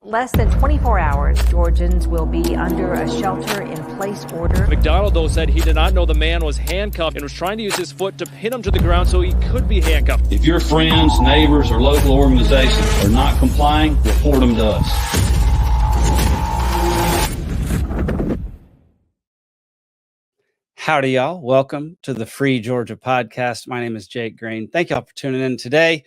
Less than 24 hours, Georgians will be under a shelter-in-place order. McDonald, though, said he did not know the man was handcuffed and was trying to use his foot to pin him to the ground so he could be handcuffed. If your friends, neighbors, or local organizations are not complying, report them to us. Howdy, y'all. Welcome to the Free Georgia Podcast. My name is Jake Green. Thank y'all for tuning in today.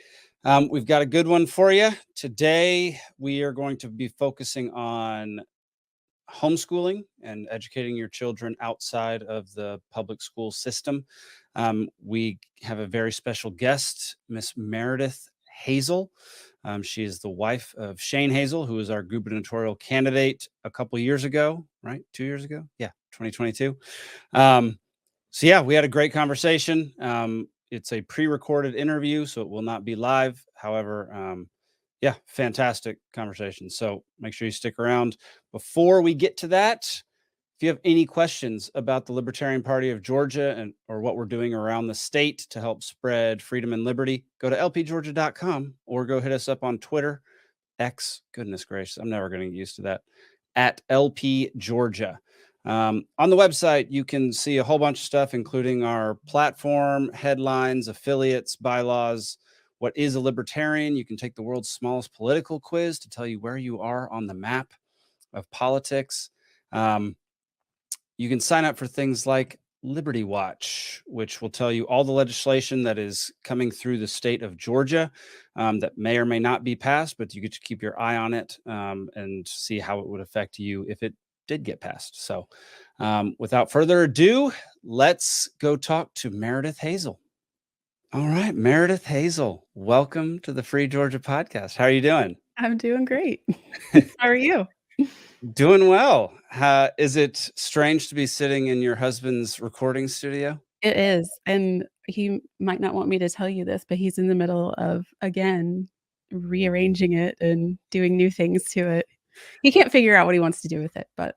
We've got a good one for you. Today, we are going to be focusing on homeschooling and educating your children outside of the public school system. We have a very special guest, Miss Meredith Hazel. She is the wife of Shane Hazel, who was our gubernatorial candidate a couple years ago, right? 2 years ago? Yeah, 2022. We had a great conversation. It's a pre-recorded interview, so it will not be live. However, fantastic conversation. So make sure you stick around. Before we get to that, if you have any questions about the Libertarian Party of Georgia or what we're doing around the state to help spread freedom and liberty, go to lpgeorgia.com or go hit us up on Twitter, X, goodness gracious, I'm never going to get used to that, at lpgeorgia. On the website, you can see a whole bunch of stuff, including our platform, headlines, affiliates, bylaws. What is a libertarian? You can take the world's smallest political quiz to tell you where you are on the map of politics. You can sign up for things like Liberty Watch, which will tell you all the legislation that is coming through the state of Georgia that may or may not be passed, but you get to keep your eye on it and see how it would affect you if it did get passed. So without further ado, let's go talk to Meredith Hazel. All right, Meredith Hazel, welcome to the Free Georgia Podcast. How are you doing? I'm doing great. How are you? Doing well. Is it strange to be sitting in your husband's recording studio? It is. And he might not want me to tell you this, but he's in the middle of, again, rearranging it and doing new things to it. He can't figure out what he wants to do with it, but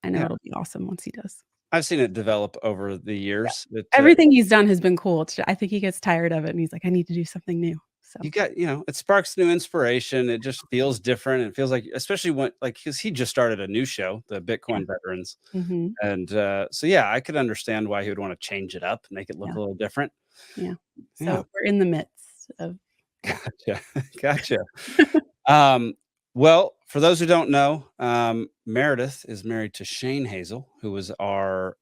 I know it'll be awesome once he does. I've seen it develop over the years. Yeah. Everything he's done has been cool. I think he gets tired of it and he's like, I need to do something new. So you got, it sparks new inspiration. It just feels different. It feels like, especially when, because he just started a new show, the Bitcoin Veterans. Mm-hmm. And I could understand why he would want to change it up, make it look a little different. Yeah. So we're in the midst of. Gotcha. Well, for those who don't know, Meredith is married to Shane Hazel, who was our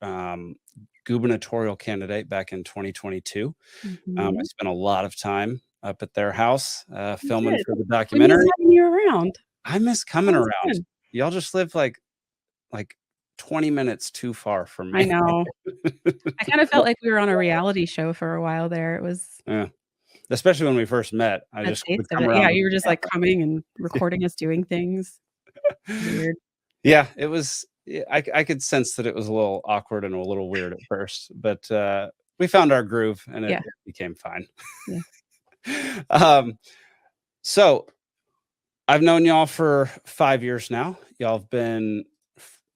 gubernatorial candidate back in 2022. Mm-hmm. I spent a lot of time up at their house filming for the documentary. Having you around. I miss coming around. Good. Y'all just live like 20 minutes too far from me. I know. I kind of felt like we were on a reality show for a while there. It was. Yeah. Especially when we first met, I just would come around. Yeah, you were just like coming and recording us doing things. Weird. Yeah, it was. I could sense that it was a little awkward and a little weird at first, but we found our groove and it became fine. Yeah. So I've known y'all for 5 years now. Y'all have been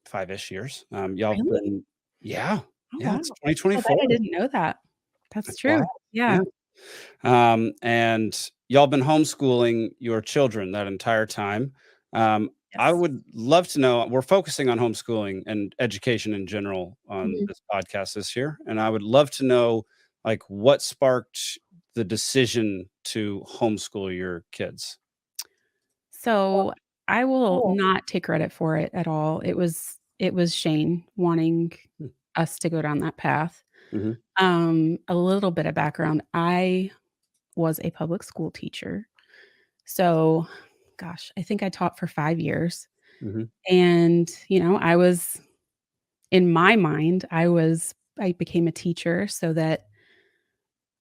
5-ish years. Y'all have been, it's 2024. I didn't know that. That's true. Wow. Yeah. And y'all been homeschooling your children that entire time. Yes. I would love to know, we're focusing on homeschooling and education in general on this podcast this year. And I would love to know, what sparked the decision to homeschool your kids? So I will not take credit for it at all. It was Shane wanting us to go down that path. Mm-hmm. A little bit of background. I was a public school teacher. So, I think I taught for 5 years. Mm-hmm. And, I was, in my mind, I became a teacher so that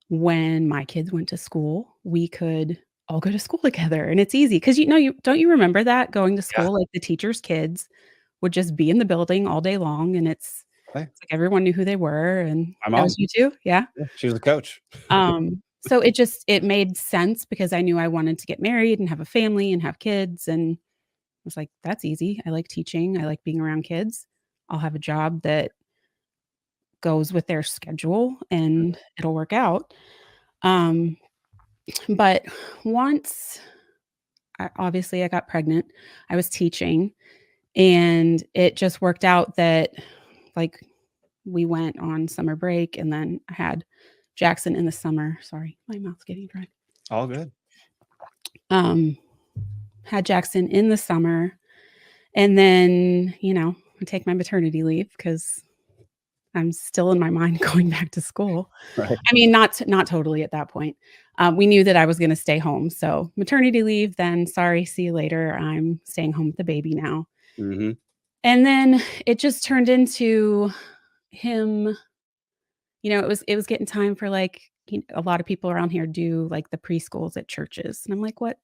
when my kids went to school, we could all go to school together. And it's easy because, don't you remember that going to school, like the teachers' kids would just be in the building all day long. And it's like everyone knew who they were. And that was you too. Yeah. She was the coach. So it made sense because I knew I wanted to get married and have a family and have kids. And I was like, that's easy. I like teaching. I like being around kids. I'll have a job that goes with their schedule and it'll work out. But once obviously I got pregnant. I was teaching, and it just worked out that like we went on summer break, and then I had Jackson in the summer. Sorry, my mouth's getting dry. All good. Had Jackson in the summer, and then, I take my maternity leave because I'm still in my mind going back to school. Right. I mean, not totally at that point. We knew that I was going to stay home. So maternity leave, then sorry, see you later. I'm staying home with the baby now. Mm-hmm. And then it just turned into him, it was getting time for like, a lot of people around here do like the preschools at churches. And I'm like, what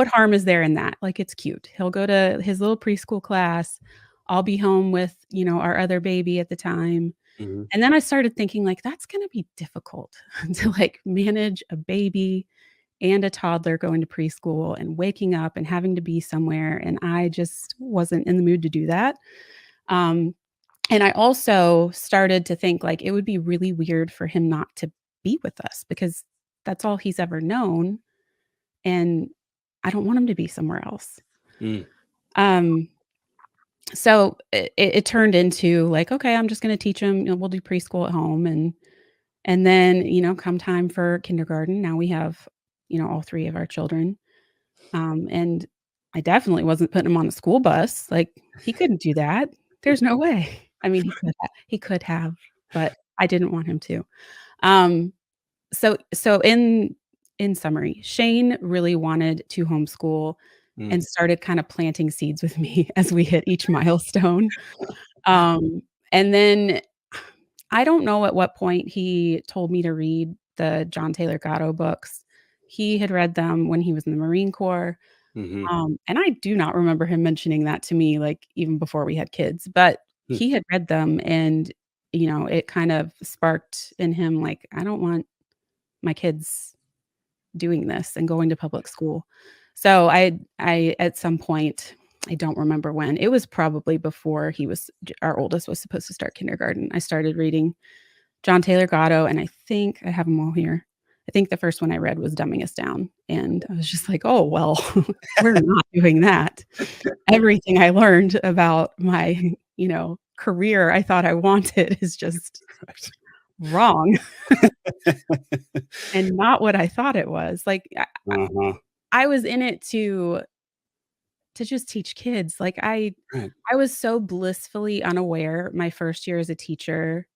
harm is there in that? Like, it's cute. He'll go to his little preschool class. I'll be home with, our other baby at the time. Mm-hmm. And then I started thinking like, that's going to be difficult to like manage a baby and a toddler going to preschool and waking up and having to be somewhere. And I just wasn't in the mood to do that. And I also started to think like it would be really weird for him not to be with us because that's all he's ever known. And I don't want him to be somewhere else. So it turned into like, okay, I'm just going to teach him, we'll do preschool at home. And then, come time for kindergarten, now we have, all three of our children. And I definitely wasn't putting him on the school bus. Like, he couldn't do that. There's no way. I mean, he could have, but I didn't want him to. So in summary, Shane really wanted to homeschool and started kind of planting seeds with me as we hit each milestone. And then I don't know at what point he told me to read the John Taylor Gatto books. He had read them when he was in the Marine Corps. And I do not remember him mentioning that to me, like even before we had kids, but he had read them, and, it kind of sparked in him, like, I don't want my kids doing this and going to public school. So I at some point, I don't remember when, it was probably before our oldest was supposed to start kindergarten, I started reading John Taylor Gatto, and I think I have them all here. I think the first one I read was Dumbing Us Down. And I was just like, oh, well, we're not doing that. Everything I learned about my, career I thought I wanted is just wrong and not what I thought it was. Like, I was in it to just teach kids. Like, I was so blissfully unaware my first year as a teacher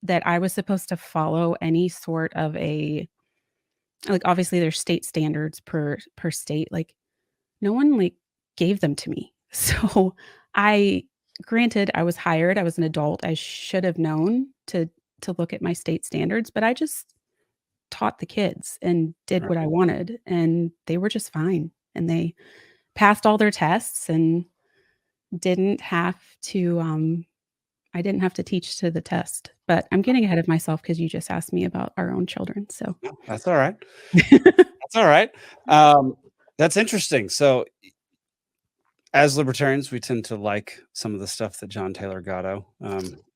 that I was supposed to follow any sort of like, obviously there's state standards per state. Like, no one like gave them to me. So granted, I was hired, I was an adult. I should have known to look at my state standards, but I just taught the kids and did what I wanted, and they were just fine. And they passed all their tests and didn't have to, I didn't have to teach to the test. But I'm getting ahead of myself because you just asked me about our own children. So that's all right. That's all right. That's interesting. So as libertarians, we tend to like some of the stuff that John Taylor Gatto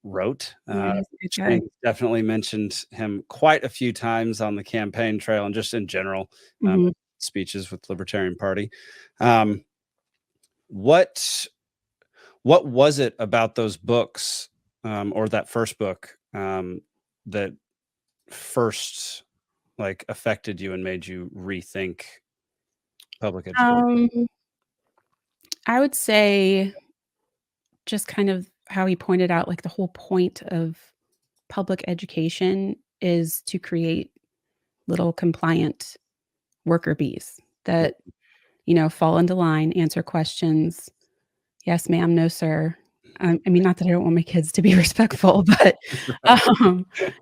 wrote. Definitely mentioned him quite a few times on the campaign trail and just in general speeches with Libertarian Party. What was it about those books or that first book that first like affected you and made you rethink public education? I would say just kind of how he pointed out, like, the whole point of public education is to create little compliant worker bees that, fall into line, answer questions. Yes, ma'am. No, sir. I mean, not that I don't want my kids to be respectful, but,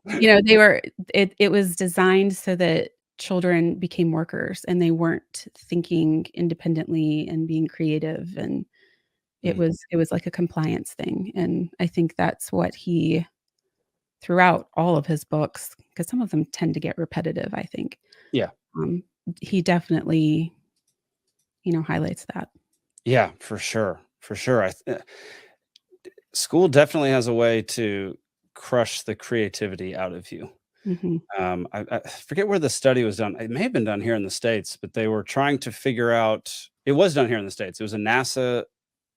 it was designed so that children became workers and they weren't thinking independently and being creative. And it was like a compliance thing. And I think that's what he, throughout all of his books, because some of them tend to get repetitive, I think. Yeah. He definitely, highlights that. Yeah, for sure. For sure. School definitely has a way to crush the creativity out of you. I forget where the study was done. It may have been done here in the States, but they were trying to figure out It was done here in the States. It was a NASA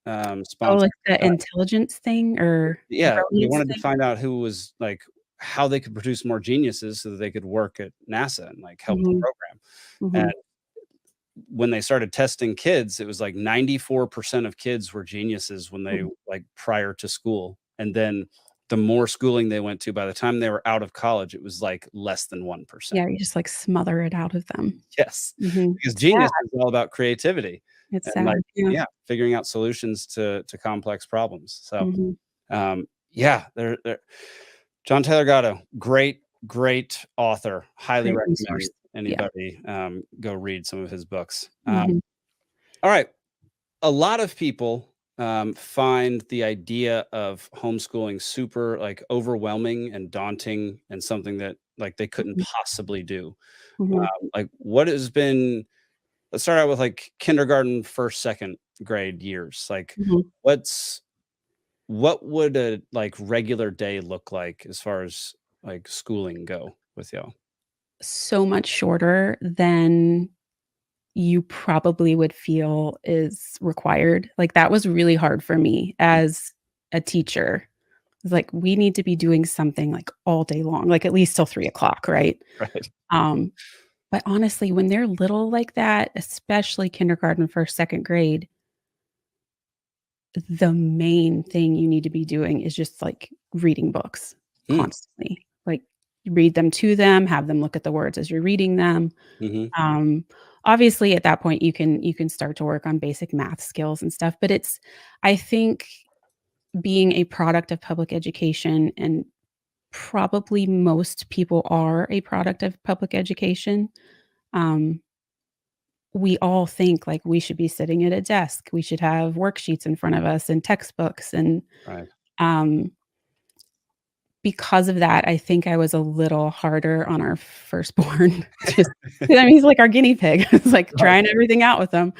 Oh, sponsored. like the intelligence thing or Yeah, they brilliance wanted to thing? find out who was like how they could produce more geniuses so that they could work at NASA and like help the Mhm, program. mhm. And when they started testing kids, it was like 94% of kids were geniuses when they Mhm. like prior to school. And then the more schooling they went to, by the time they were out of college, it was like less than 1%. Yeah, you just, like, smother it out of them. Yes, Mhm. because It's sad. genius is all about creativity It's and sad, like, yeah. yeah, figuring out solutions to complex problems. So, Mhm. yeah, they're John Taylor Gatto, great author. Highly Great resource. recommend Yeah. anybody go read some of his books. Mhm. All right, a lot of people find the idea of homeschooling super like overwhelming and daunting and something that like they couldn't Mhm. possibly do. Mhm. Like what has been let's start out with like kindergarten, first, second grade years. Like Mhm. what's what would a like regular day look like as far as like schooling go with y'all? So much shorter than you probably would feel is required. Like, that was really hard for me as a teacher. It's like, we need to be doing something, like, all day long, like, at least till 3 o'clock, right? Right. Um, but honestly, when they're little like that, especially kindergarten, 1st, 2nd grade, the main thing you need to be doing is just, like, reading books Mm, constantly. Like, read them to them, have them look at the words as you're reading them. mhm. Um, obviously, at that point, you can start to work on basic math skills and stuff, but it's I think being a product of public education, and probably most people are a product of public education, um, we all think, like, we should be sitting at a desk, we should have worksheets in front of us and textbooks, and, Right. um, because of that, I think I was a little harder on our firstborn, just I mean, he's like our guinea pig. I was, like, Right. trying everything out with him.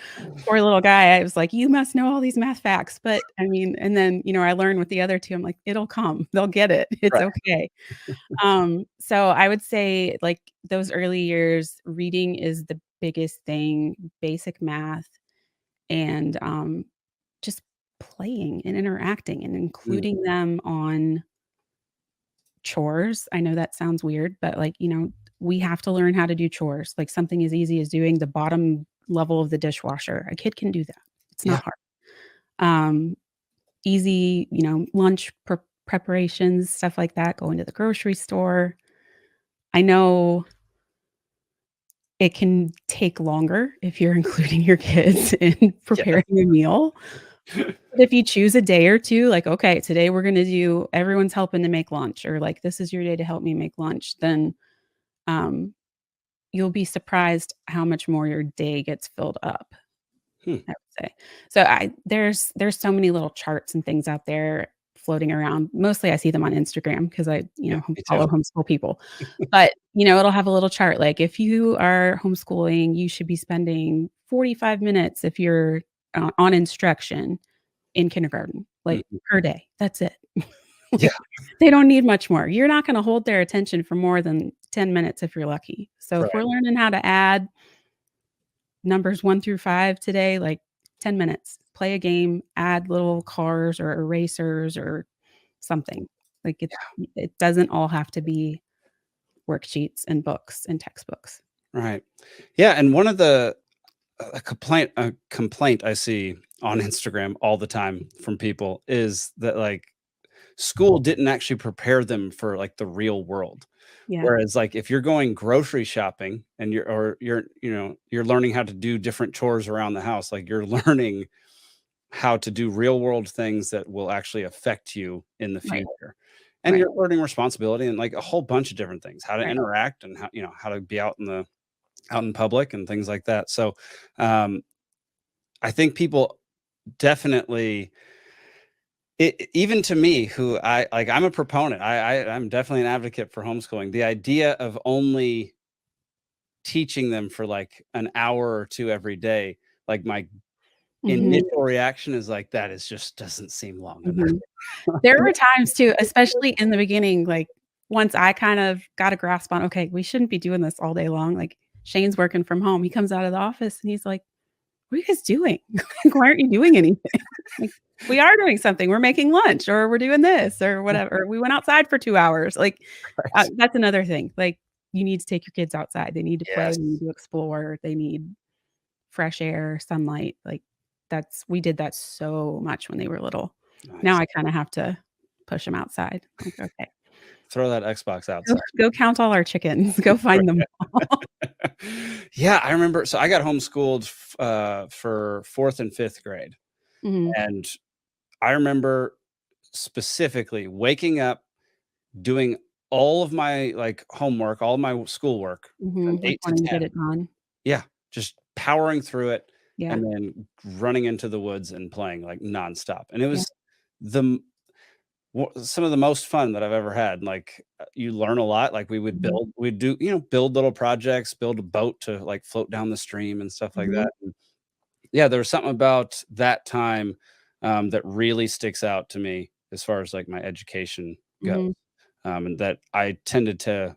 Poor little guy, I was like, "You must know all these math facts," but, I mean and then, I learned with the other 2, I'm like, "It'll come. They'll get it. It's Right. okay." So I would say, like, those early years, reading is the biggest thing, basic math, and, just playing and interacting and Mm, including them on chores. I know that sounds weird, but, like, we have to learn how to do chores, like, something as easy as doing the bottom level of the dishwasher. A kid can do that. It's yeah. not hard. Um, easy, lunch preparations, stuff like that, going to the grocery store. I know it can take longer if you're including your kids in Yeah. preparing a meal, but if you choose a day or 2, like, "Okay, today we're gonna do everyone's helping to make lunch," or, like, "This is your day to help me make lunch," then, um, you'll be surprised how much more your day gets filled up, Hmm. I would say. So there's so many little charts and things out there floating around. Mostly I see them on Instagram because I, Yeah, me too. follow homeschool people. But, it'll have a little chart like, if you are homeschooling, you should be spending 45 minutes if you're, on instruction in kindergarten, like, Mhm. per day. That's it. Yeah. Like, they don't need much more. You're not gonna hold their attention for more than 10 minutes if you're lucky. So if we're Right. learning how to add numbers 1 through 5 today, like, 10 minutes. Play a game, add little cars or erasers or something. Like, it doesn't all have to be worksheets and books and textbooks. Right. Yeah, and one of the a complaint I see on Instagram all the time from people is that like school didn't actually prepare them for like the real world. Yeah, Whereas like if you're going grocery shopping and you're learning how to do different chores around the house, like you're learning how to do real world things that will actually affect you in the right, future. And right, you're learning responsibility and like a whole bunch of different things, how to right. interact and how to be out in public and things like that. So um I think people definitely even to me who I'm a proponent. I'm definitely an advocate for homeschooling. The idea of only teaching them for like an hour or two every day, like my Mhm, initial reaction is like that is just doesn't seem long enough. mhm. There were times too, especially in the beginning, like, once I kind of got a grasp on, "Okay, we shouldn't be doing this all day long," like, Shane's working from home, he comes out of the office and he's like, what are you guys doing? Like, why aren't you doing anything? Like, we are doing something. We're making lunch, or we're doing this, or whatever. Or we went outside for 2 hours. Like, Right. that's another thing. Like, you need to take your kids outside. They need to play. Yes. They need to explore. They need fresh air, sunlight. Like, we did that so much when they were little. Now Nice. I kind of have to push them outside. Like, okay, Throw that Xbox outside. go count all our chickens. Go find them all. Yeah, I remember. So I got homeschooled for 4th and 5th grade. Mhm. And I remember specifically waking up, doing all of my like homework, all of my schoolwork from Like 8 to wanting to 10. get it done. Yeah, just powering through it Yeah. and then running into the woods and playing like nonstop. And it Yeah. was the some of the most fun that I've ever had. Like you learn a lot. Like Mhm. we'd do, build little projects, build a boat to like float down the stream and stuff like Mhm. that. And yeah, there was something about that time that really sticks out to me as far as like my education goes, Mhm. and that I tended to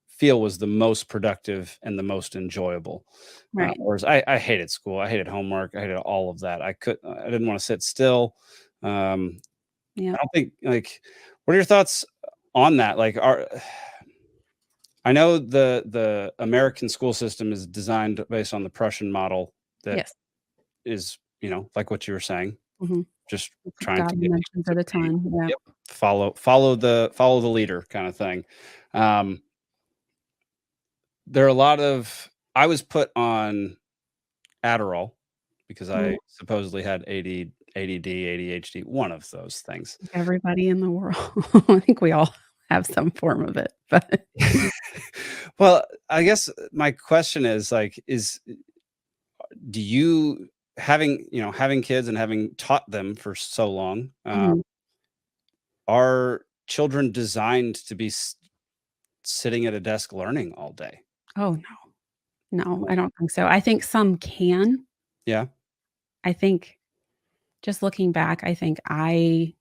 feel was the most productive and the most enjoyable. Right. Whereas I hated school, I hated homework, I hated all of that. I didn't want to sit still. Um, Yeah. I don't think like. What are your thoughts on that? Like, I know the American school system is designed based on the Prussian model that Yes. is, like what you were saying, Mhm. just That's what trying God to get mentions people at to a be, time. Yeah. yep, follow the leader kind of thing. Um, there are a lot of I was put on Adderall because Mhm. I supposedly had ADD, ADHD, one of those things. Everybody in the world. I think we all have some form of it, but Well, I guess my question is like, do you having kids and having taught them for so long, Mhm. are children designed to be sitting at a desk learning all day? Oh, no. No, I don't think so. I think some can. Yeah. I think just looking back, I think I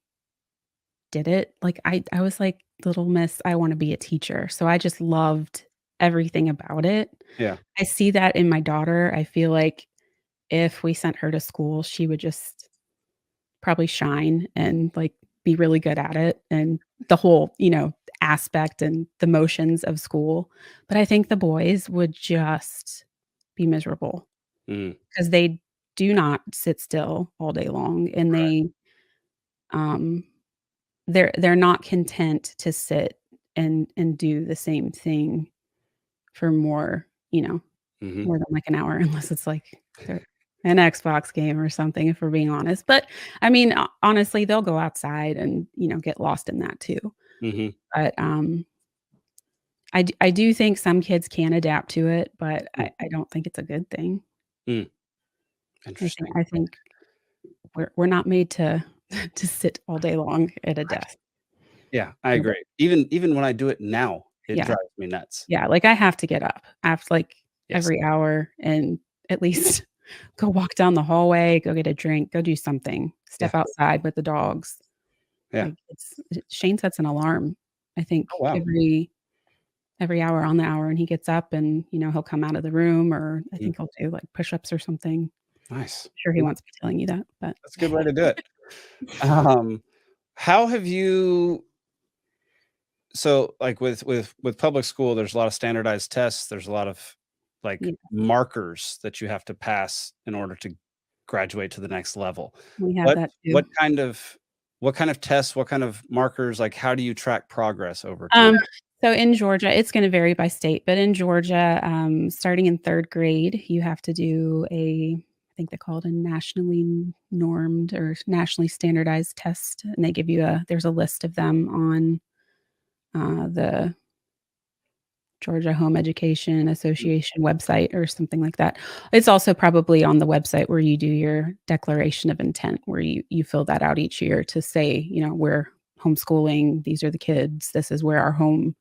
did it. Like, I was like, "Little miss, I wanna be a teacher." So I just loved everything about it. Yeah. I see that in my daughter. I feel like if we sent her to school, she would just probably shine and, like, be really good at it and the whole, aspect and the motions of school. But I think the boys would just be miserable Mm, because they do not sit still all day long, and um, they're not content to sit and do the same thing for more, mhm. more than, like, an hour unless it's, like, an Xbox game or something, if we're being honest. But, I mean, ho honestly, they'll go outside and, get lost in that too. Mhm. But, I do think some kids can adapt to it, but Mm, I don't think it's a good thing. mm. I think Interesting. I think we're not made to to sit all day long at a desk. Yeah, I agree. Even when I do it now, it Yeah. drives me nuts. Yeah, like, I have to get up. I have to, like, Yes. every hour and at least go walk down the hallway, go get a drink, go do something, Yeah. step outside with the dogs. Yeah. Like, Shane sets an alarm, I think, Oh, wow. every hour on the hour, and he gets up and, he'll come out of the room, or I Mm, think he'll do, like, push-ups or something. nice. Sure he Yeah, wants me telling you that, but that's a good way to do it. Um, how have you so, like, with public school, there's a lot of standardized tests, there's a lot of, like, yeah, markers that you have to pass in order to graduate to the next level. we have What that what too. kind of what kind of tests, what kind of markers, like, how do you track progress over time? Um, so in Georgia, it's gonna vary by state, but in Georgia, starting in 3rd grade, you have to do I think they call it a nationally normed or nationally standardized test, and they give you there's a list of them on, the Georgia Home Education Mm, Association website or something like that. It's also probably on the website where you do your declaration of intent, where you fill that out each year to say, we're homeschooling, these are the kids, this is where our home,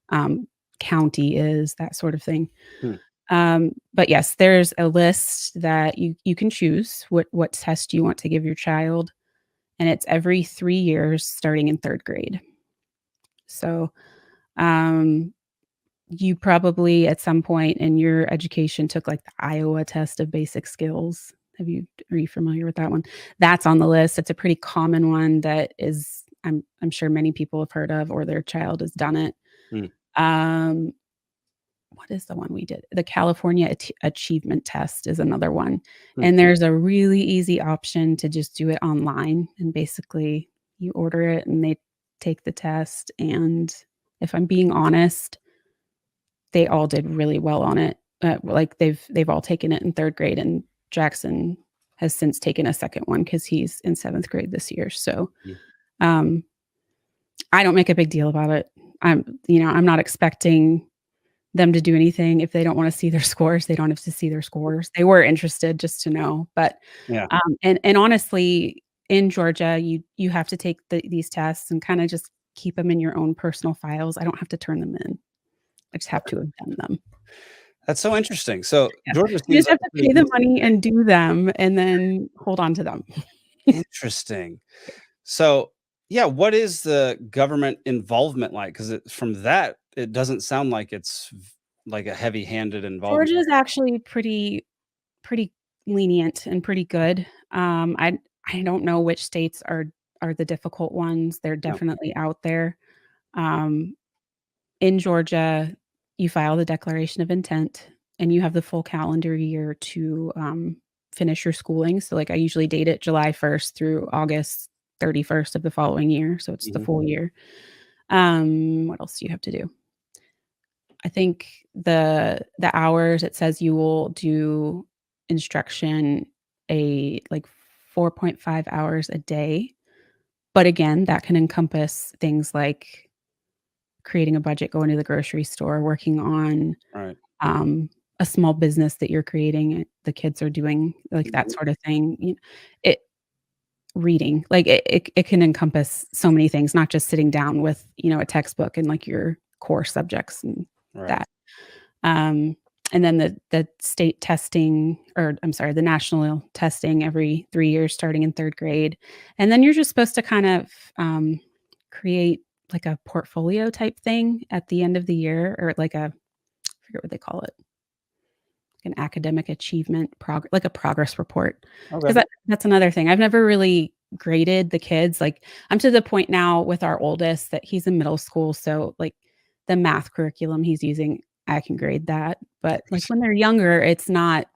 um, county is, that sort of thing. hmm, But yes, there's a list that you can choose what test you want to give your child, and it's every 3 years starting in 3rd grade. So, um you probably, at some point in your education, took, like, the Iowa test of basic skills. Are you familiar with that one? That's on the list. It's a pretty common one that is, I'm sure many people have heard of, or their child has done it. Mm. What is the one we did? The California Achievement Test is another one. Mm. And there's a really easy option to just do it online. And basically you order it and they take the test. And if I'm being honest, they all did really well on it. Like they've all taken it in 3rd grade, and Jackson has since taken a second one because he's in 7th grade this year. So I don't make a big deal about it. I'm not expecting them to do anything. If they don't want to see their scores, they don't have to see their scores. They were interested just to know. But Yeah. And honestly, in Georgia, you have to take these tests and kind of just keep them in your own personal files. I don't have to turn them in. I just have to have done them. That's so interesting. So Yeah. Georgia You seems just have to pay the money and do them and then hold on to them. interesting. So yeah, what is the government involvement like? Because from that, it doesn't sound like it's like a heavy-handed involvement. Georgia is actually pretty lenient and pretty good. I don't know which states are the difficult ones. They're definitely out there. In Georgia, you file the declaration of intent and you have the full calendar year to finish your schooling. So like I usually date it July 1st through August 31st of the following year. So it's the full year. What else do you have to do? I think the hours, it says you will do instruction like 4.5 hours a day. But again, that can encompass things like creating a budget, going to the grocery store, working on Right. a small business that you're creating, the kids are doing, like that sort of thing. Reading, like it can encompass so many things, not just sitting down with, a textbook and like your core subjects and that. And then the state testing, or I'm sorry, the national testing every 3 years starting in 3rd grade. And then you're just supposed to kind of create like a portfolio type thing at the end of the year, or like I forget what they call it, an academic achievement like a progress report. Because that's another thing. I've never really graded the kids. Like I'm to the point now with our oldest that he's in middle school. So like the math curriculum he's using, I can grade that. But like when they're younger, it's not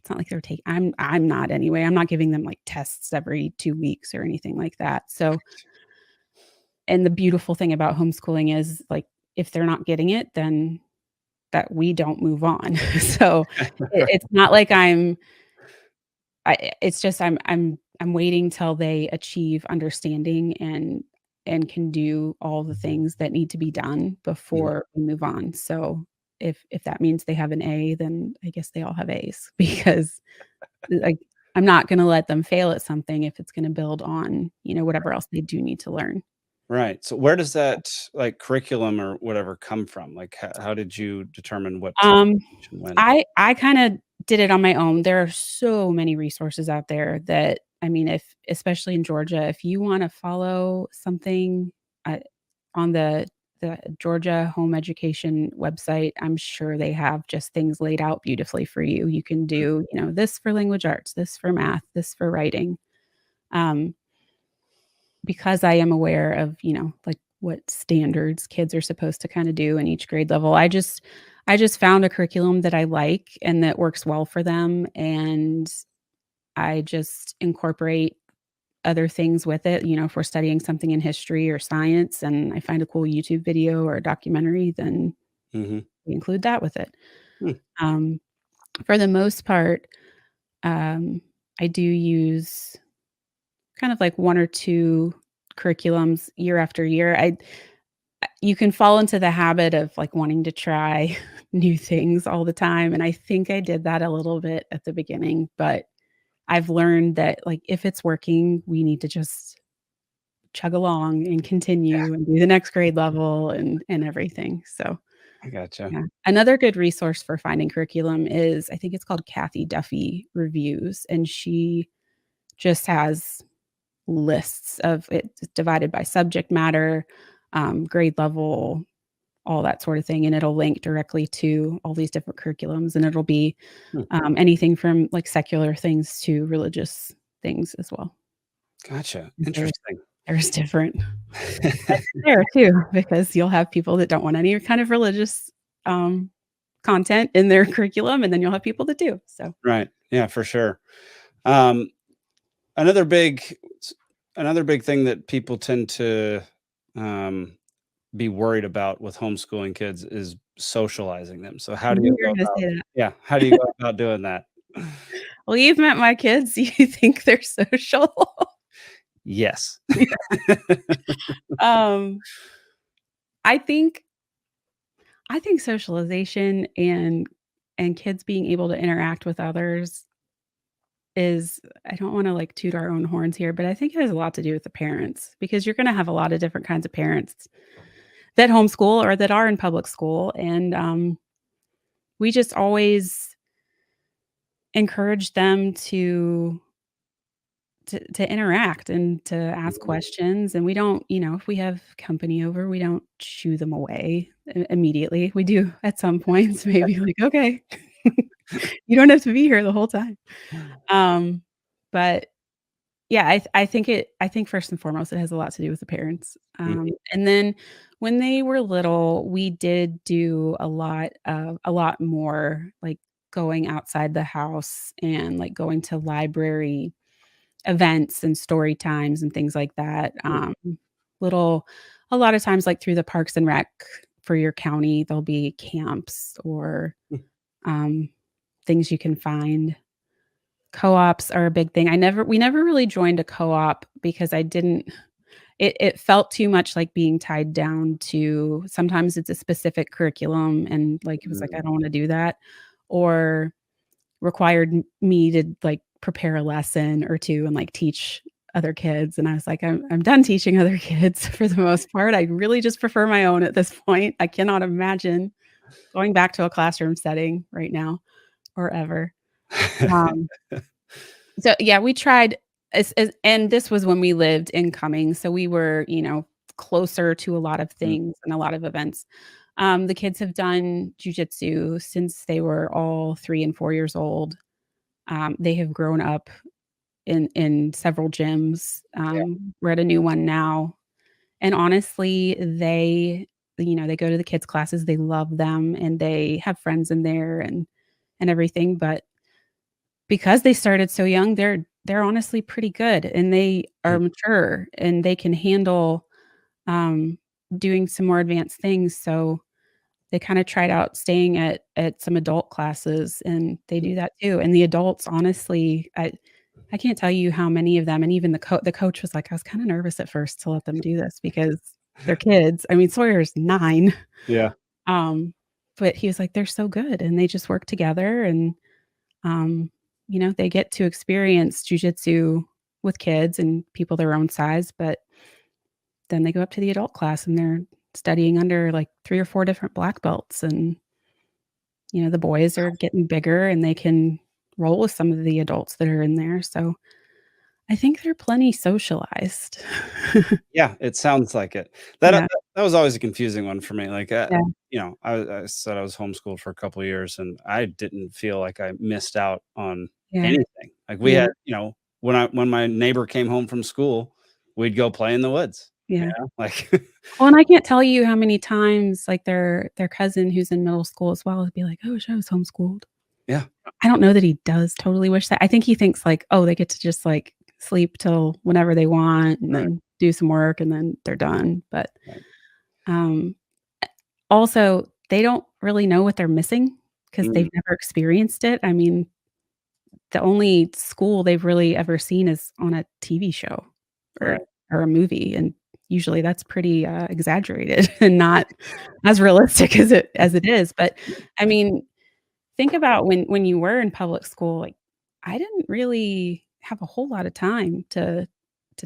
like they're taking, I'm not anyway. I'm not giving them like tests every 2 weeks or anything like that. So, and the beautiful thing about homeschooling is like, if they're not getting it, then that we don't move on. So it's not like it's just I'm waiting till they achieve understanding and can do all the things that need to be done before we move on. So if that means they have an A, then I guess they all have A's, because like I'm not going to let them fail at something if it's going to build on, whatever else they do need to learn. Right. So where does that like curriculum or whatever come from? Like how did you determine what when? I kind of did it on my own. There are so many resources out there that, I mean, especially in Georgia, if you want to follow something on the Georgia home education website, I'm sure they have just things laid out beautifully for you. You can do, this for language arts, this for math, this for writing. Because I am aware of, like what standards kids are supposed to kind of do in each grade level. I just found a curriculum that I like and that works well for them. And I just incorporate other things with it. If we're studying something in history or science and I find a cool YouTube video or a documentary, then we include that with it. For the most part, I do use kind of like 1 or 2 curriculums year after year. You can fall into the habit of like wanting to try new things all the time. And I think I did that a little bit at the beginning, but I've learned that like if it's working, we need to just chug along and continue and do the next grade level and everything. So I gotcha. yeah. Another good resource for finding curriculum is, I think it's called Kathy Duffy Reviews, and she just has lists of it divided by subject matter, grade level, all that sort of thing, and it'll link directly to all these different curriculums, and it'll be Hmm. anything from like secular things to religious things as well. Gotcha. There, Interesting. there's different there too, because you'll have people that don't want any kind of religious um, content in their curriculum, and then you'll have people that do. So Right. Yeah, for sure. Um, another big another big thing that people tend to um, be worried about with homeschooling kids is socializing them. So I how do knew you you were go going to about say that. how do you go about doing that? Well, you've met my kids. Do you think they're social? Yes. um, I think socialization and kids being able to interact with others is, I don't wanna, like, toot our own horns here, but I think it has a lot to do with the parents, because you're gonna have a lot of different kinds of parents that homeschool or that are in public school, and, we just always encourage them to interact and to ask questions, and we don't, if we have company over, we don't shoo them away immediately. We do at some points, maybe like, "Okay, you don't have to be here the whole time." Um, but yeah, I think first and foremost, it has a lot to do with the parents. Mhm. And then when they were little, we did do a lot more, like, going outside the house and, like, going to library events and story times and things like that. Little A lot of times, like, through the Parks and Rec for your county, there'll be camps or, um, things you can find. Co-ops are a big thing. We never really joined a co-op because I didn't it felt too much like being tied down to, sometimes it's a specific curriculum, and, like, it was like, "I don't wanna do that," or required me to, like, prepare a lesson or 2 and, like, teach other kids, and I was like, I'm done teaching other kids for the most part. I really just prefer my own at this point. I cannot imagine going back to a classroom setting right now or ever." Um So, yeah, we tried as and this was when we lived in Cummings, so we were, closer to a lot of Mm, things and a lot of events. The kids have done jujitsu since they were all 3 and 4 years old. They have grown up in several gyms. yeah. We're at a new one now, and honestly, they go to the kids' classes, they love them, and they have friends in there and everything, but because they started so young, they're honestly pretty good, and they Mm, are mature, and they can handle, um, doing some more advanced things, so they kinda tried out staying at some adult classes, and they do that too, and the adults, honestly, I can't tell you how many of them, and even the coach was like, "I was kinda nervous at first to let them do this because they're kids." I mean, Sawyer's 9, yeah. um, but he was like, "They're so good, and they just work together, and" Um, they get to experience jujitsu with kids and people their own size, but then they go up to the adult class and they're studying under like 3 or 4 different black belts, and, the boys are getting bigger and they can roll with some of the adults that are in there, so I think they're plenty socialized. Yeah, it sounds like it. Yeah, That was always a confusing one for me, like, yeah, I said I was homeschooled for a couple of years, and I didn't feel like I missed out on yeah, anything. Like, we yeah, had when my neighbor came home from school, we'd go play in the woods, yeah. like Well, and I can't tell you how many times, like, their cousin who's in middle school as well would be like, "Oh, wish I was homeschooled." Yeah, I don't know that he does totally wish that. I think he thinks like, "Oh, they get to just, like, sleep till whenever they want and right, then do some work and then they're done," but, right. um, also, they don't really know what they're missing because 'cause Mm, they've never experienced it. I mean, the only school they've really ever seen is on a TV show or right. a movie, and usually that's pretty, exaggerated and not as realistic as it is, but, I mean, think about when you were in public school, like, I didn't really have a whole lot of time to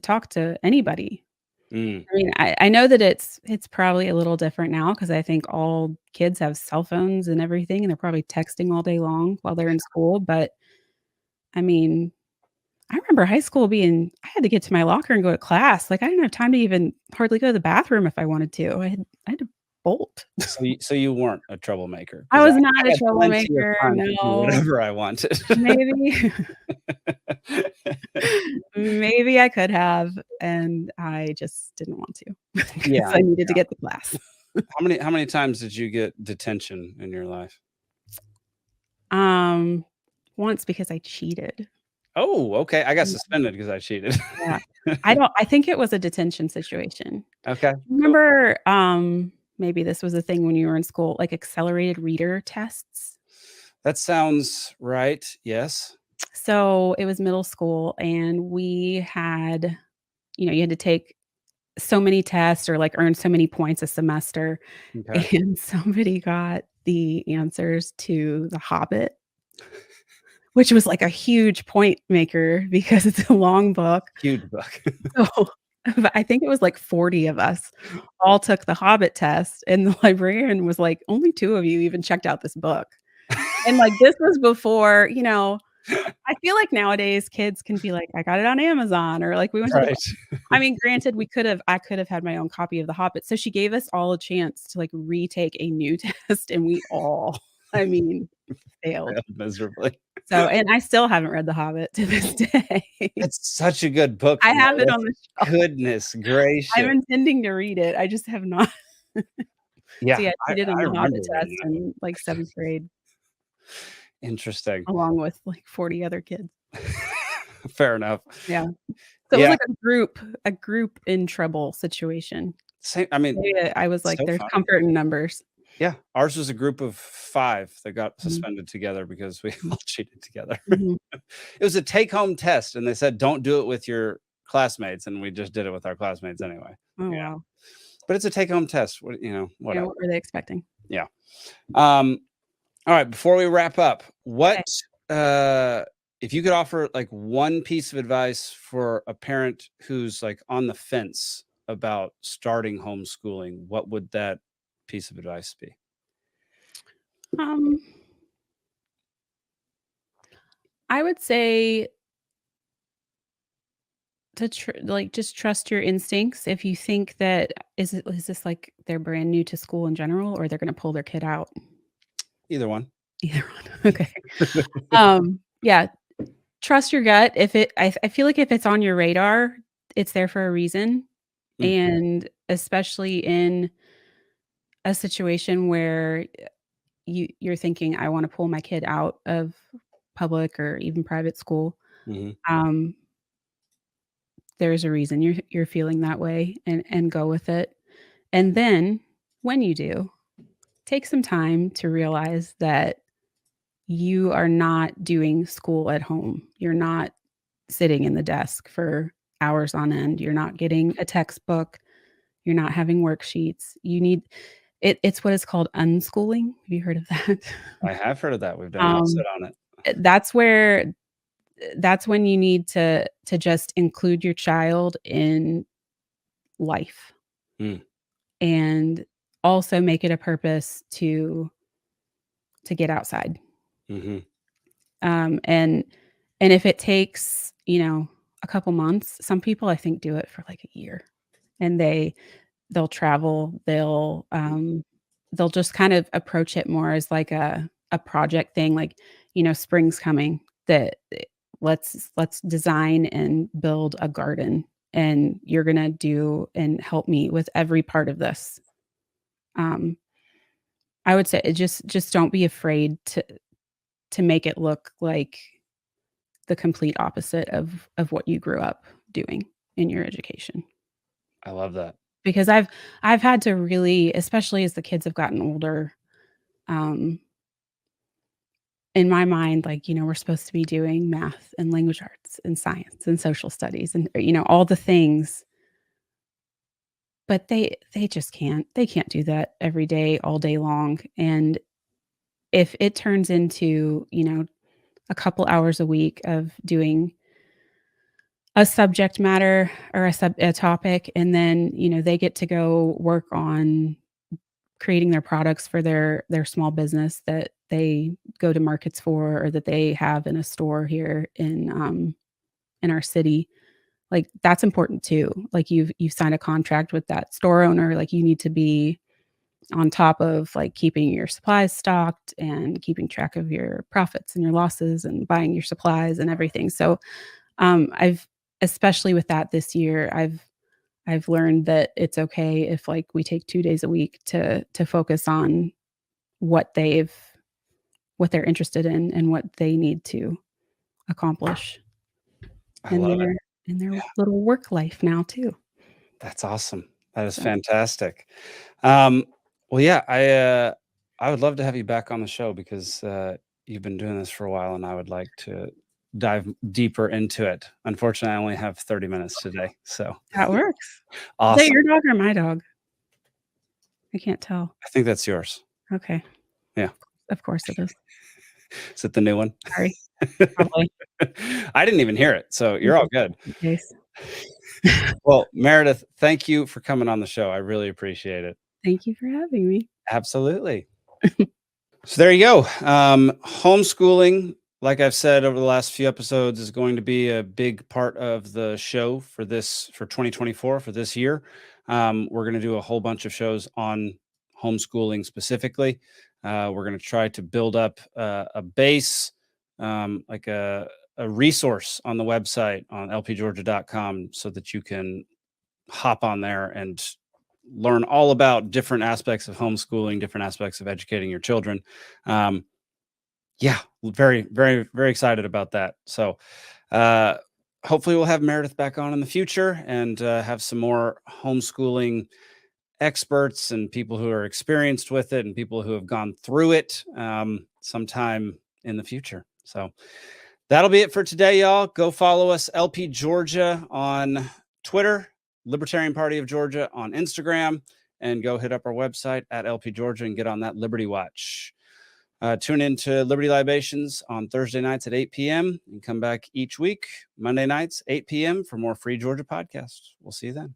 talk to anybody. Mm, I mean, I know that it's probably a little different now because I think all kids have cell phones and everything, and they're probably texting all day long while they're in school, but, I mean, I remember high school being, I had to get to my locker and go to class, like, I didn't have time to even hardly go to the bathroom if I wanted to. I had to bolt. So you weren't a troublemaker. I 'Cause was not a had plenty of troublemaker, time to do no. whatever I wanted. Maybe. Maybe I could have, and I just didn't want to because Yeah, I needed to get the class. How many times did you get detention in your life? Once because I cheated. Oh, okay. I got Yeah. suspended because I cheated. Yeah. I think it was a detention situation. Okay, cool. Remember, maybe this was a thing when you were in school, like accelerated reader tests? That sounds right. Yes. So, it was middle school, and we had you had to take so many tests or, like, earn so many points a semester, Okay. and somebody got the answers to The Hobbit, which was, like, a huge point maker because it's a long book. Huge book. So, but I think it was like 40 of us all took the Hobbit test, and the librarian was like, "Only 2 of you even checked out this book." And, like, this was before, I feel like nowadays kids can be like, "I got it on Amazon," or like, "We went to the Right. book." I mean, granted, I could have had my own copy of The Hobbit, so she gave us all a chance to, like, retake a new test, and we all, I mean, failed. Failed miserably. So and I still haven't read The Hobbit to this day. It's such a good book, I have it Meredith. on the shelf. Goodness gracious. I'm intending to read it, I just have not. Yeah, So, yeah, I cheated on I the remember Hobbit test reading it. in, like, 7th grade Interesting. along with, like, 40 other kids. Fair enough. Yeah. So, it was Yeah. like a group in trouble situation. Same I mean, Yeah, I was like, so "There's funny. comfort in numbers." Yeah, ours was a group of 5 that got Mhm. suspended together because we all cheated together. Mhm. It was a take-home test, and they said, "Don't do it with your classmates," and we just did it with our classmates anyway. Oh, Yeah. wow. But it's a take-home test, Yeah, whatever. what were they expecting? Yeah. Um, all right, before we wrap up, Okay. if you could offer, like, one piece of advice for a parent who's, like, on the fence about starting homeschooling, what would that piece of advice be? Um, I would say to just trust your instincts. If you think that is this like they're brand new to school in general, or they're gonna pull their kid out? Either one. Either one. Okay. Yeah, trust your gut. If it I feel like if it's on your radar, it's there for a reason, Mm, and especially in a situation where you're thinking, "I wanna pull my kid out of public or even private school," mhm. um, there's a reason you're feeling that way, and go with it. And then when you do, take some time to realize that you are not doing school at home. You're not sitting in the desk for hours on end. You're not getting a textbook. You're not having worksheets. You need it's what is called unschooling. Have you heard of that? I have heard of that. We've done an Um, episode on it. that's when you need to just include your child in life Mm, and also make it a purpose to get outside. mhm. Um, and and if it takes, a couple months, some people I think do it for like a year, and they'll travel, they'll just kind of approach it more as like a project thing, like, spring's coming, that let's design and build a garden, and you're gonna do and help me with every part of this. Um, I would say just don't be afraid to make it look like the complete opposite of what you grew up doing in your education. I love that. Because I've had to really, especially as the kids have gotten older, um, in my mind, like, we're supposed to be doing math and language arts and science and social studies and, all the things, but they just can't. They can't do that every day, all day long, and if it turns into, a couple hours a week of doing a subject matter or a topic, and then, they get to go work on creating their products for their small business that they go to markets for or that they have in a store here in our city. Like, that's important too. Like, you've signed a contract with that store owner, like, you need to be on top of like keeping your supplies stocked and keeping track of your profits and your losses and buying your supplies and everything. So I've, especially with that this year, I've learned that it's okay if like we take 2 days a week to focus on what they're interested in and what they need to accomplish in their little work life now too. That's awesome. That is fantastic. Well, yeah, I would love to have you back on the show because you've been doing this for a while, and I would like to dive deeper into it. Unfortunately, I only have 30 minutes today, so that works. Awesome. Is that your dog or my dog? I can't tell. I think that's yours. Okay. Yeah. Of course it is. Is it the new one? Sorry. Probably. I didn't even hear it, so you're all good. Yes. Well, Meredith, thank you for coming on the show. I really appreciate it. Thank you for having me. Absolutely. So there you go. Homeschooling, like I've said over the last few episodes, is going to be a big part of the show for 2024, for this year. We're going to do a whole bunch of shows on homeschooling specifically. We're going to try to build up a base, like a resource on the website on lpgeorgia.com so that you can hop on there and learn all about different aspects of homeschooling, different aspects of educating your children. Yeah, very, very, very excited about that. So hopefully we'll have Meredith back on in the future and have some more homeschooling experts and people who are experienced with it and people who have gone through it sometime in the future. So that'll be it for today, y'all. Go follow us, LP Georgia, on Twitter, Libertarian Party of Georgia on Instagram, and go hit up our website at LP Georgia and get on that Liberty Watch. Tune in to Liberty Libations on Thursday nights at 8 p.m. and come back each week, Monday nights, 8 p.m. for more Free Georgia podcasts. We'll see you then.